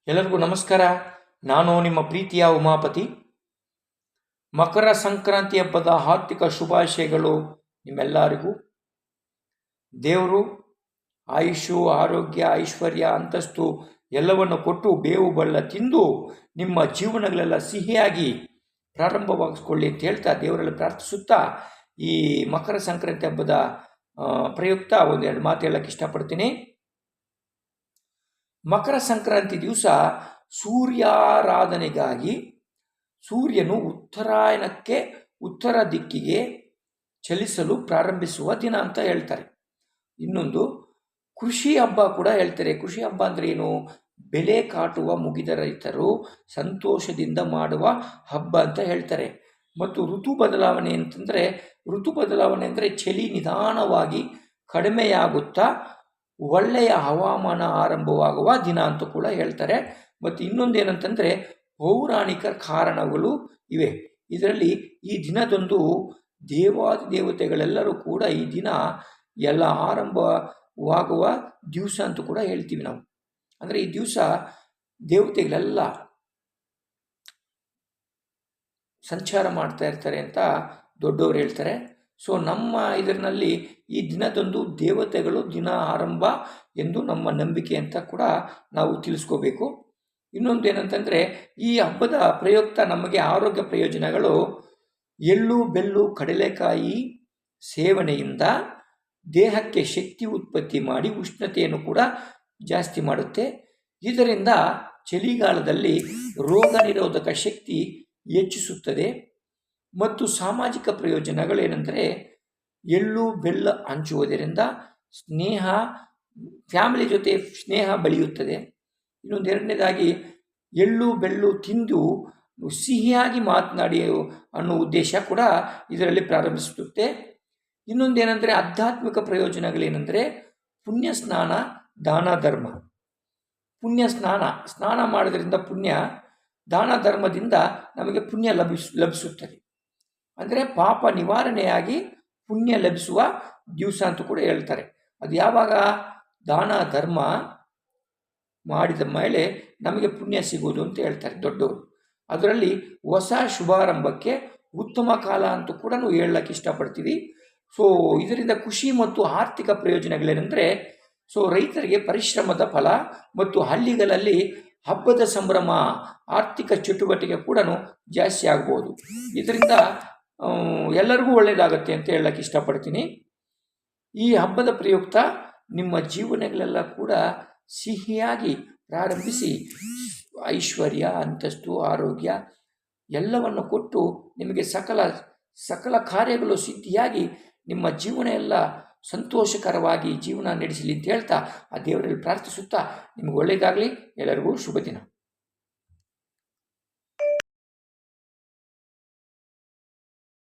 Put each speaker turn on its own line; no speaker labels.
ಎಲ್ಲರಿಗೂ ನಮಸ್ಕಾರ. ನಾನು ನಿಮ್ಮ ಪ್ರೀತಿಯ ಉಮಾಪತಿ. ಮಕರ ಸಂಕ್ರಾಂತಿ ಹಬ್ಬದ ಹಾರ್ದಿಕ ಶುಭಾಶಯಗಳು ನಿಮ್ಮೆಲ್ಲರಿಗೂ. ದೇವರು ಆಯುಷು, ಆರೋಗ್ಯ, ಐಶ್ವರ್ಯ, ಅಂತಸ್ತು ಎಲ್ಲವನ್ನು ಕೊಟ್ಟು ಬೇವು ಬೆಲ್ಲ ತಿಂದು ನಿಮ್ಮ ಜೀವನಗಳೆಲ್ಲ ಸಿಹಿಯಾಗಿ ಪ್ರಾರಂಭವಾಗಿಸ್ಕೊಳ್ಳಿ ಅಂತ ಹೇಳ್ತಾ ದೇವರಲ್ಲಿ ಪ್ರಾರ್ಥಿಸುತ್ತಾ ಈ ಮಕರ ಸಂಕ್ರಾಂತಿ ಹಬ್ಬದ ಪ್ರಯುಕ್ತ ಒಂದೆರಡು ಮಾತು ಹೇಳಕ್ಕೆ ಇಷ್ಟಪಡ್ತೀನಿ. ಮಕರ ಸಂಕ್ರಾಂತಿ ದಿವಸ ಸೂರ್ಯಾರಾಧನೆಗಾಗಿ ಸೂರ್ಯನು ಉತ್ತರ ದಿಕ್ಕಿಗೆ ಚಲಿಸಲು ಪ್ರಾರಂಭಿಸುವ ದಿನ ಅಂತ ಹೇಳ್ತಾರೆ. ಇನ್ನೊಂದು ಕೃಷಿ ಹಬ್ಬ ಕೂಡ ಹೇಳ್ತಾರೆ. ಕೃಷಿ ಹಬ್ಬ ಅಂದರೆ ಏನು? ಬೆಲೆ ಕಾಟುವ ಮುಗಿದ ರೈತರು ಸಂತೋಷದಿಂದ ಮಾಡುವ ಹಬ್ಬ ಅಂತ ಹೇಳ್ತಾರೆ. ಮತ್ತು ಋತು ಬದಲಾವಣೆ ಅಂದರೆ ಚಳಿ ನಿಧಾನವಾಗಿ ಕಡಿಮೆಯಾಗುತ್ತಾ ಒಳ್ಳೆಯ ಹವಾಮಾನ ಆರಂಭವಾಗುವ ದಿನ ಅಂತ ಕೂಡ ಹೇಳ್ತಾರೆ. ಮತ್ತು ಇನ್ನೊಂದೇನಂತಂದರೆ ಪೌರಾಣಿಕ ಕಾರಣಗಳು ಇವೆ. ಇದರಲ್ಲಿ ಈ ದಿನದಂದು ದೇವತೆಗಳೆಲ್ಲರೂ ಕೂಡ ಈ ದಿನ ಎಲ್ಲ ಆರಂಭವಾಗುವ ದಿವಸ ಅಂತ ಕೂಡ ಹೇಳ್ತೀವಿ ನಾವು. ಅಂದರೆ ಈ ದಿವಸ ದೇವತೆಗಳೆಲ್ಲ ಸಂಚಾರ ಮಾಡ್ತಾ ಇರ್ತಾರೆ ಅಂತ ದೊಡ್ಡವರು ಹೇಳ್ತಾರೆ. ಸೊ ನಮ್ಮ ಇದರಲ್ಲಿ ಈ ದಿನದಂದು ದೇವತೆಗಳು ದಿನ ಆರಂಭ ಎಂದು ನಮ್ಮ ನಂಬಿಕೆ ಅಂತ ಕೂಡ ನಾವು ತಿಳಿಸ್ಕೋಬೇಕು. ಇನ್ನೊಂದು ಏನಂತಂದರೆ ಈ ಹಬ್ಬದ ಪ್ರಯುಕ್ತ ನಮಗೆ ಆರೋಗ್ಯ ಪ್ರಯೋಜನಗಳು. ಎಳ್ಳು, ಬೆಲ್ಲು, ಕಡಲೆಕಾಯಿ ಸೇವನೆಯಿಂದ ದೇಹಕ್ಕೆ ಶಕ್ತಿ ಉತ್ಪತ್ತಿ ಮಾಡಿ ಉಷ್ಣತೆಯನ್ನು ಕೂಡ ಜಾಸ್ತಿ ಮಾಡುತ್ತೆ. ಇದರಿಂದ ಚಳಿಗಾಲದಲ್ಲಿ ರೋಗ ನಿರೋಧಕ ಶಕ್ತಿ ಹೆಚ್ಚಿಸುತ್ತದೆ. ಮತ್ತು ಸಾಮಾಜಿಕ ಪ್ರಯೋಜನಗಳೇನೆಂದರೆ ಎಳ್ಳು ಬೆಲ್ಲ ಹಂಚುವುದರಿಂದ ಫ್ಯಾಮಿಲಿ ಜೊತೆ ಸ್ನೇಹ ಬೆಳೆಯುತ್ತದೆ. ಇನ್ನೊಂದು ಎರಡನೇದಾಗಿ ಎಳ್ಳು ಬೆಲ್ಲು ತಿಂದು ಸಿಹಿಯಾಗಿ ಮಾತನಾಡಿ ಅನ್ನೋ ಉದ್ದೇಶ ಕೂಡ ಇದರಲ್ಲಿ ಪ್ರಾರಂಭಿಸುತ್ತೆ. ಇನ್ನೊಂದೇನೆಂದರೆ ಆಧ್ಯಾತ್ಮಿಕ ಪ್ರಯೋಜನಗಳೇನೆಂದರೆ ಪುಣ್ಯ ಸ್ನಾನ, ದಾನ ಧರ್ಮ. ಸ್ನಾನ ಮಾಡೋದ್ರಿಂದ ಪುಣ್ಯ, ದಾನ ಧರ್ಮದಿಂದ ನಮಗೆ ಪುಣ್ಯ ಲಭಿಸುತ್ತದೆ. ಅಂದರೆ ಪಾಪ ನಿವಾರಣೆಯಾಗಿ ಪುಣ್ಯ ಲಭಿಸುವ ದಿವಸ ಅಂತ ಕೂಡ ಹೇಳ್ತಾರೆ. ಅದು ಯಾವಾಗ? ದಾನ ಧರ್ಮ ಮಾಡಿದ ಮೇಲೆ ನಮಗೆ ಪುಣ್ಯ ಸಿಗೋದು ಅಂತ ಹೇಳ್ತಾರೆ ದೊಡ್ಡವರು. ಅದರಲ್ಲಿ ಹೊಸ ಶುಭಾರಂಭಕ್ಕೆ ಉತ್ತಮ ಕಾಲ ಅಂತ ಕೂಡ ನಾವು ಹೇಳಕ್ಕೆ ಇಷ್ಟಪಡ್ತೀವಿ. ಸೊ ಇದರಿಂದ ಖುಷಿ ಮತ್ತು ಆರ್ಥಿಕ ಪ್ರಯೋಜನಗಳೇನೆಂದರೆ ರೈತರಿಗೆ ಪರಿಶ್ರಮದ ಫಲ ಮತ್ತು ಹಳ್ಳಿಗಳಲ್ಲಿ ಹಬ್ಬದ ಸಂಭ್ರಮ, ಆರ್ಥಿಕ ಚಟುವಟಿಕೆ ಕೂಡ ಜಾಸ್ತಿ ಆಗ್ಬೋದು. ಇದರಿಂದ ಎಲ್ಲರಿಗೂ ಒಳ್ಳೆಯದಾಗತ್ತೆ ಅಂತ ಹೇಳಕ್ಕೆ ಇಷ್ಟಪಡ್ತೀನಿ. ಈ ಹಬ್ಬದ ಪ್ರಯುಕ್ತ ನಿಮ್ಮ ಜೀವನಗಳೆಲ್ಲ ಕೂಡ ಸಿಹಿಯಾಗಿ ಪ್ರಾರಂಭಿಸಿ ಐಶ್ವರ್ಯ, ಅಂತಸ್ತು, ಆರೋಗ್ಯ ಎಲ್ಲವನ್ನು ಕೊಟ್ಟು ನಿಮಗೆ ಸಕಲ ಕಾರ್ಯಗಳು ಸಿದ್ಧಿಯಾಗಿ ನಿಮ್ಮ ಜೀವನ ಎಲ್ಲ ಸಂತೋಷಕರವಾಗಿ ಜೀವನ ನಡೆಸಲಿ ಅಂತ ಹೇಳ್ತಾ ಆ ದೇವರಲ್ಲಿ ಪ್ರಾರ್ಥಿಸುತ್ತಾ ನಿಮಗೆ ಒಳ್ಳೆಯದಾಗಲಿ. ಎಲ್ಲರಿಗೂ ಶುಭ ದಿನ.